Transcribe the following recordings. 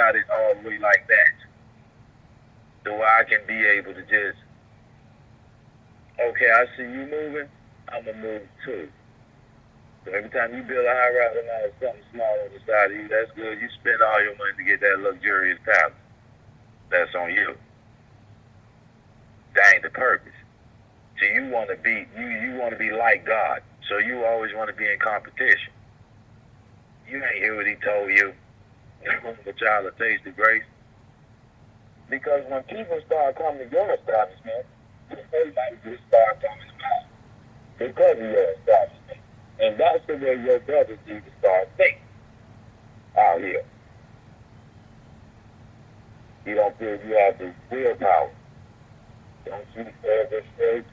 got it all the way like that. So I can be able to just, okay, I see you moving, I'm going to move too. So every time you build a high rise and have something small on the side of you, that's good. You spend all your money to get that luxurious palace. That's on you. That ain't the purpose. So you want to be you want to be like God. So you always want to be in competition. You ain't hear what he told you. The child of taste of grace. Because when people start coming to your establishment, everybody just start coming about because of your establishment. And that's the way your brothers need to start thinking out here. You don't feel you have the willpower. Don't you feel this straight?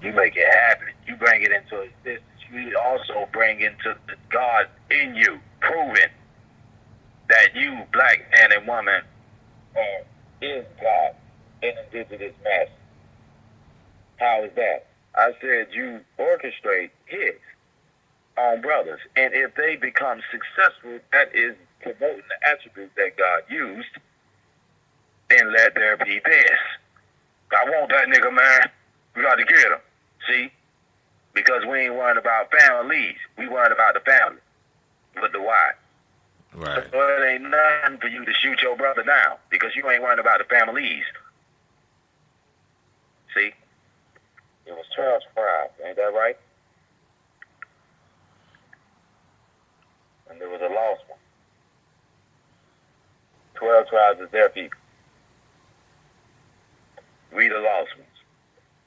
You make it happen. You bring it into existence. You also bring into the God in you, proving that you, black man and woman, is God in indigenous mass. How is that? I said you orchestrate his own brothers. And if they become successful, that is promoting the attribute that God used, then let there be this. I want that nigga, man. We got to get him. See? Because we ain't worrying about families. We worrying about the family. With the why. Right. So it ain't nothing for you to shoot your brother down because you ain't worrying about the families. See? It was 12 tribes, ain't that right? And there was a lost one. 12 tribes is their people. We the lost ones.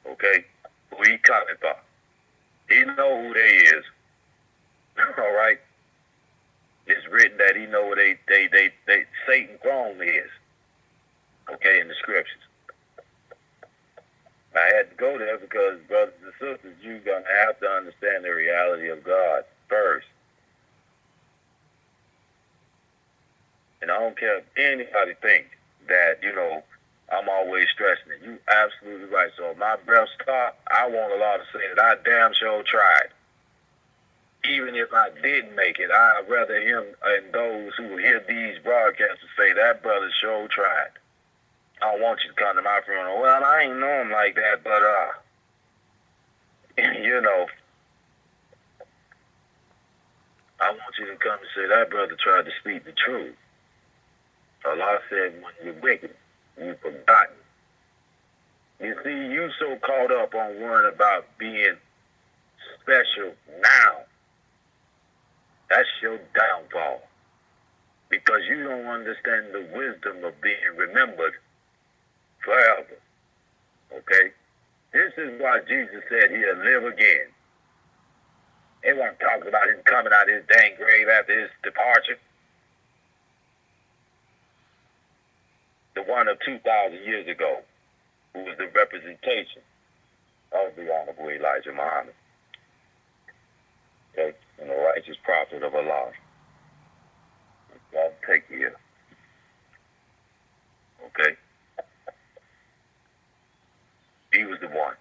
Okay? Who he coming for. He know who they is. All right? It's written that he know where they Satan's throne is. Okay, in the scriptures. I had to go there because, brothers and sisters, you're going to have to understand the reality of God first. And I don't care if anybody thinks that, I'm always stressing it. You absolutely right. So if my breath stop, I want a lot to say that I damn sure tried. Even if I didn't make it, I'd rather him and those who hear these broadcasts say that brother sure tried. I don't want you to come to my funeral. Well, I ain't know him like that, but I want you to come and say that brother tried to speak the truth. Allah said, when you're wicked, you've forgotten. You see, you so caught up on worrying about being special now. That's your downfall. Because you don't understand the wisdom of being remembered forever. Okay? This is why Jesus said he'll live again. They weren't talking about him coming out of his dang grave after his departure. The one of 2,000 years ago, who was the representation of the Honorable Elijah Muhammad. Okay? And the righteous prophet of Allah. God take you. Okay? He was the one.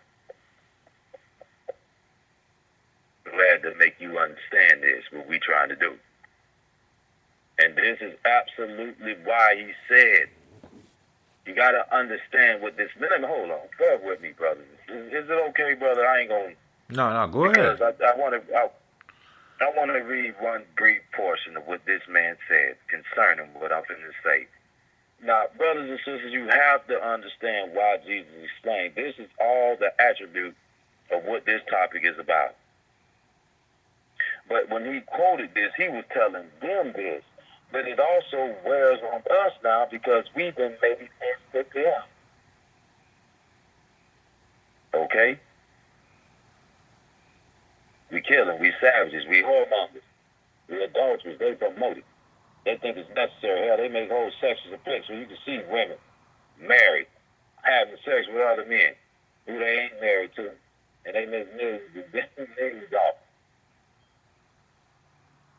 Glad to make you understand this, what we trying to do. And this is absolutely why he said, you got to understand what this... Let me hold on. Bear with me, brother. Is it okay, brother? I ain't going to... No, go ahead. Because I want to read one brief portion of what this man said concerning what I'm going to say. Now, brothers and sisters, you have to understand why Jesus explained. This is all the attribute of what this topic is about. But when he quoted this, he was telling them this. But it also wears on us now because we've been maybe forced to them. Okay? We killing, we savages, we whoremongers, we adulterers, they promote it. They think it's necessary. Hell, they make whole sections of places where you can see women married, having sex with other men who they ain't married to. And they make millions off.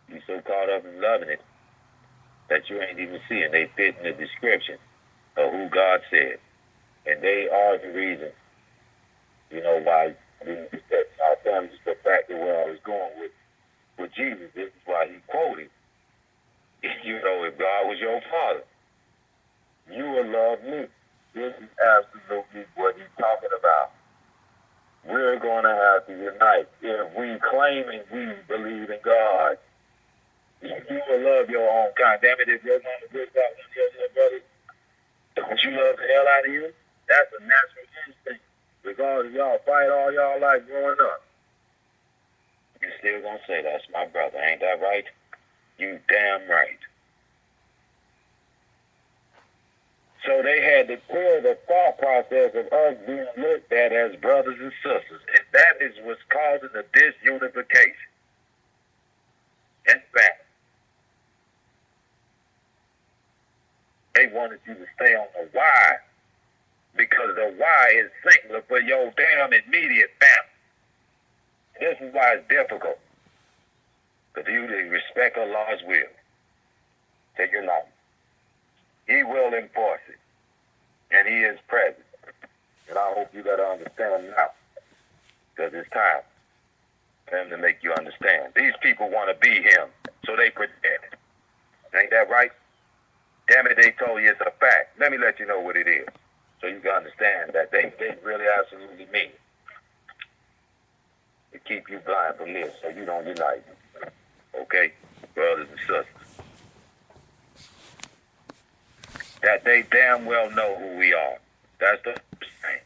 You so caught up in loving it that you ain't even seeing. They fit in the description of who God said. And they are the reason, why our families get back to where I was going with Jesus. This is why he quoted If God was your father, you would love me. This is absolutely what he's talking about. We're going to have to unite. If we claiming we believe in God, you will love your own kind. Damn it, if your mama brings out one of your little brothers, don't you love the hell out of you? That's a natural instinct. Regardless, y'all fight all y'all life growing up. You still gonna say that's my brother, ain't that right? You damn right. So they had to clear the thought process of us being looked at as brothers and sisters. And that is what's causing the disunification. In fact, they wanted you to stay on the why, because the why is singular for your damn immediate family. This is why it's difficult for you to respect Allah's will. Take your life. He will enforce it. And he is present. And I hope you better understand now. Because it's time for him to make you understand. These people want to be him, so they pretend. Ain't that right? Damn it, they told you it's a fact. Let me let you know what it is, so you can understand that they really absolutely mean it. To keep you blind from this, so you don't unite. Okay? Brothers and sisters. That they damn well know who we are. That's the first thing.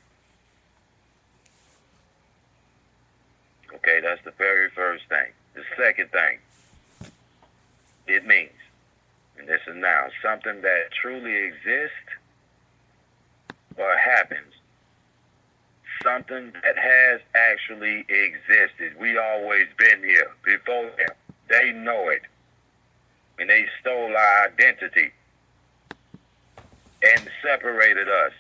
Okay, that's the very first thing. The second thing, it means, and this is now, something that truly exists or happens. Something that has actually existed. We always been here before them. They know it. And they stole our identity and separated us.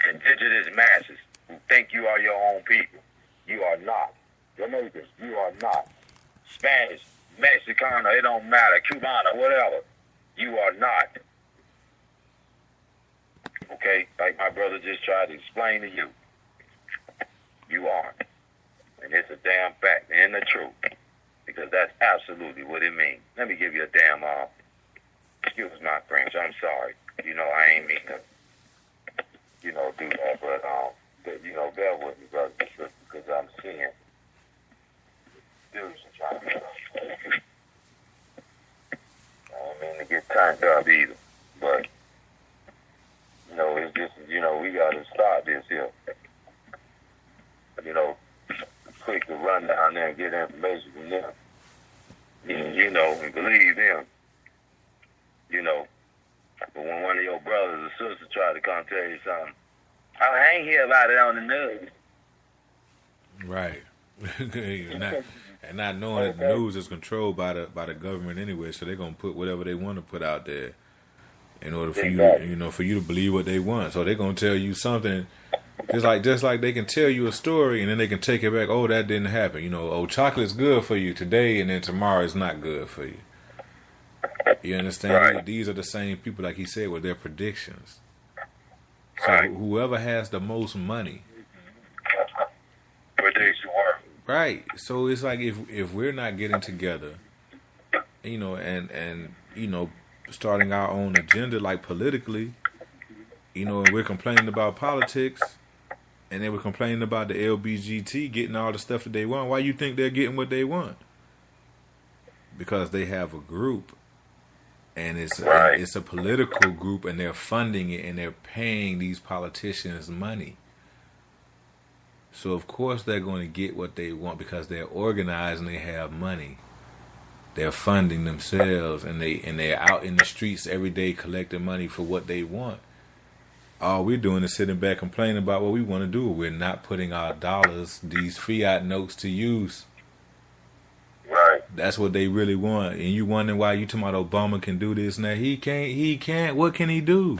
Indigenous masses who think you are your own people. You are not. Jamaicans, you are not. Spanish, Mexicana, it don't matter. Cubana, whatever. You are not. Okay? Like my brother just tried to explain to you. You aren't. And it's a damn fact and the truth. Because that's absolutely what it means. Let me give you a damn excuse my French, I'm sorry. I ain't mean to, do that, but, bear with me, brothers and sisters, because I'm seeing dudes trying to I don't mean to get turned up either, but, it's just, we got to start this here. Quick to run down there and get information from them. And believe them. But when one of your brothers or sisters try to come tell you something, I ain't hear about it on the news. Right. and not knowing that the news is controlled by the government anyway, so they're gonna put whatever they want to put out there in order for you to believe what they want. So they're gonna tell you something just like they can tell you a story and then they can take it back. Oh, that didn't happen. Chocolate's good for you today and then tomorrow it's not good for you. You understand? Right. These are the same people, like he said, with their predictions. So right. Whoever has the most money predicts your work. Right. So it's like if we're not getting together, and starting our own agenda, like politically, and we're complaining about politics, and then we're complaining about the LBGT getting all the stuff that they want. Why you think they're getting what they want? Because they have a group, and it's a political group, and they're funding it, and they're paying these politicians money. So of course they're going to get what they want because they're organized and they have money. They're funding themselves, and they're out in the streets every day collecting money for what they want. All we're doing is sitting back complaining about what we want to do. We're not putting our dollars, these fiat notes, to use. Right. That's what they really want. And you wondering why you talking about Obama can do this now. He can't. What can he do?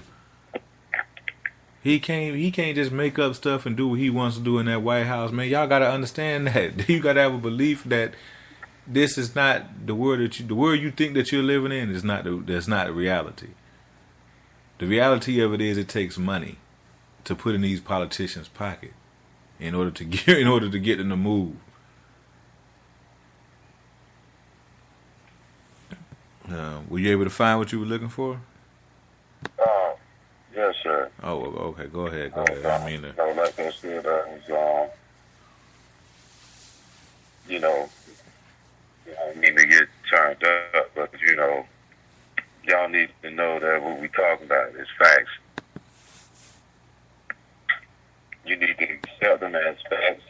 He can't just make up stuff and do what he wants to do in that White House, man. Y'all gotta understand that. You gotta have a belief that this is not the world the world you think that you're living in is that's not the reality. The reality of it is it takes money to put in these politicians' pocket in order to get them to move. Were you able to find what you were looking for? Yes, sir. Oh, okay. Go ahead. I didn't mean to. No, like I said, you know, I don't mean to get turned up, but y'all need to know that what we talking about is facts. You need to accept them as facts,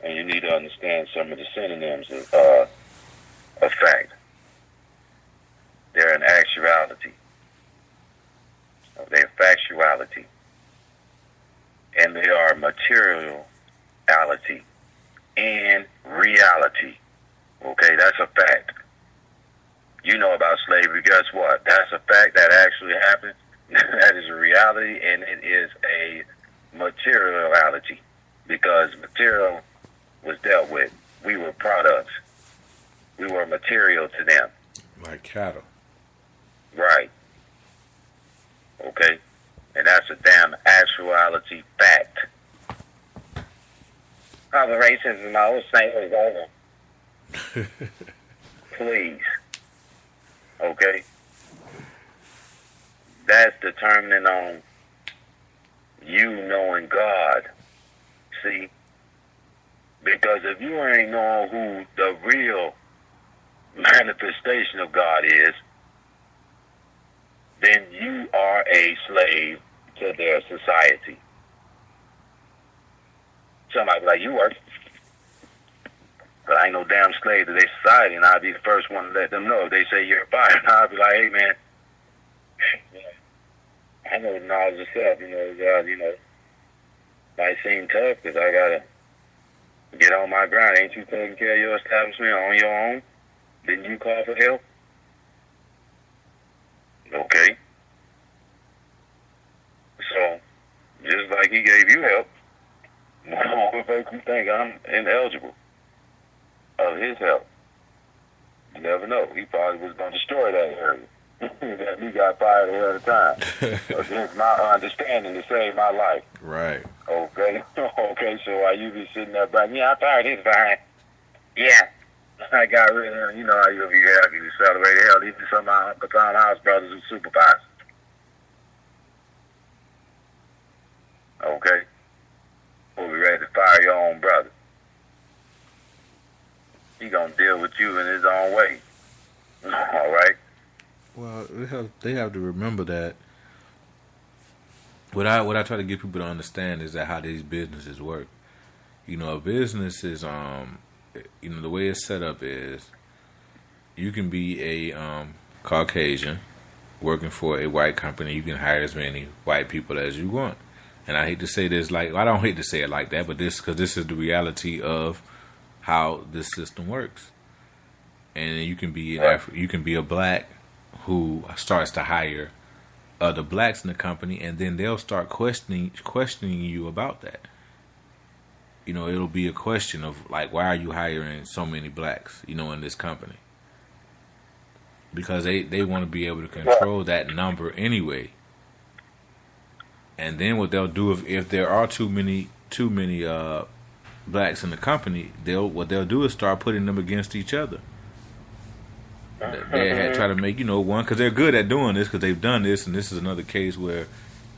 and you need to understand some of the synonyms of fact. They're an actuality. They're factuality. And they are materiality and reality. Okay, that's a fact. You know about slavery, guess what? That's a fact that actually happened. That is a reality, and it is a materiality because material was dealt with. We were products. We were material to them. Like cattle. Right. Okay? And that's a damn actuality fact. Oh, the racism, I was saying was over. Please. Okay? That's determining on you knowing God. See? Because if you ain't knowing who the real manifestation of God is, then you are a slave to their society. Somebody be like, you work. But I ain't no damn slave to their society, and I'll be the first one to let them know. If they say you're fired, I'll be like, hey, man, I know the knowledge of self, might seem tough because I got to get on my grind. Ain't you taking care of your establishment on your own? Didn't you call for help? Okay. So, just like he gave you help, what makes you think I'm ineligible of his help? You never know. He probably was going to destroy that area. That he got fired ahead of time. Against my understanding to save my life. Right. Okay. Okay, so while you be sitting there bragging, yeah, I fired his behind. Yeah. I got rid of him. You know how you'll be happy to celebrate. Hell, even some of my Uncle Tom House brothers who supervisors. Okay? We'll be ready to fire your own brother. He gonna deal with you in his own way. All right? Well, they have to remember that. What I try to get people to understand is that how these businesses work. A business is the way it's set up is you can be a Caucasian working for a white company. You can hire as many white people as you want. And I hate to say this, I don't hate to say it like that, but because this is the reality of how this system works. And you can be you can be a black who starts to hire other blacks in the company, and then they'll start questioning you about that. It'll be a question of why are you hiring so many blacks, in this company? Because they want to be able to control that number anyway. And then what they'll do if there are too many blacks in the company, what they'll do is start putting them against each other. They try to make one, because they're good at doing this, because they've done this, and this is another case where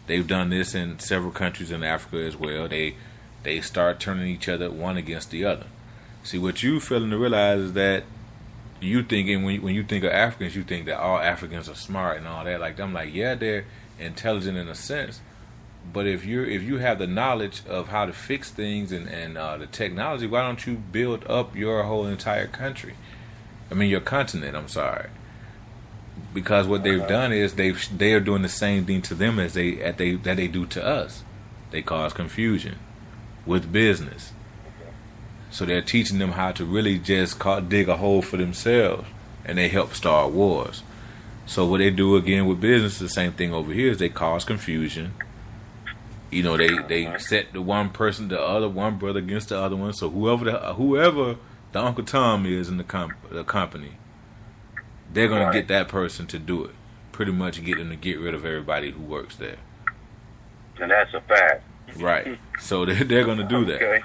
they've done this in several countries in Africa as well. They start turning each other one against the other. See, what you failing to realize is that you thinking when you think of Africans, you think that all Africans are smart and all that. I'm like, yeah, they're intelligent in a sense, but if you have the knowledge of how to fix things and the technology, why don't you build up your whole entire country? Your continent. I'm sorry, because what they've done is they are doing the same thing to them as that they do to us. They cause confusion with business, so they're teaching them how to really just dig a hole for themselves, and they help start wars. So what they do again with business, the same thing over here, is they cause confusion. They set the one brother against the other one. So whoever the Uncle Tom is in the company, they're going to get that person to do it. Pretty much get them to get rid of everybody who works there. And that's a fact. Right. So they're going to do that. Okay.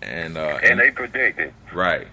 And they predict it. Right.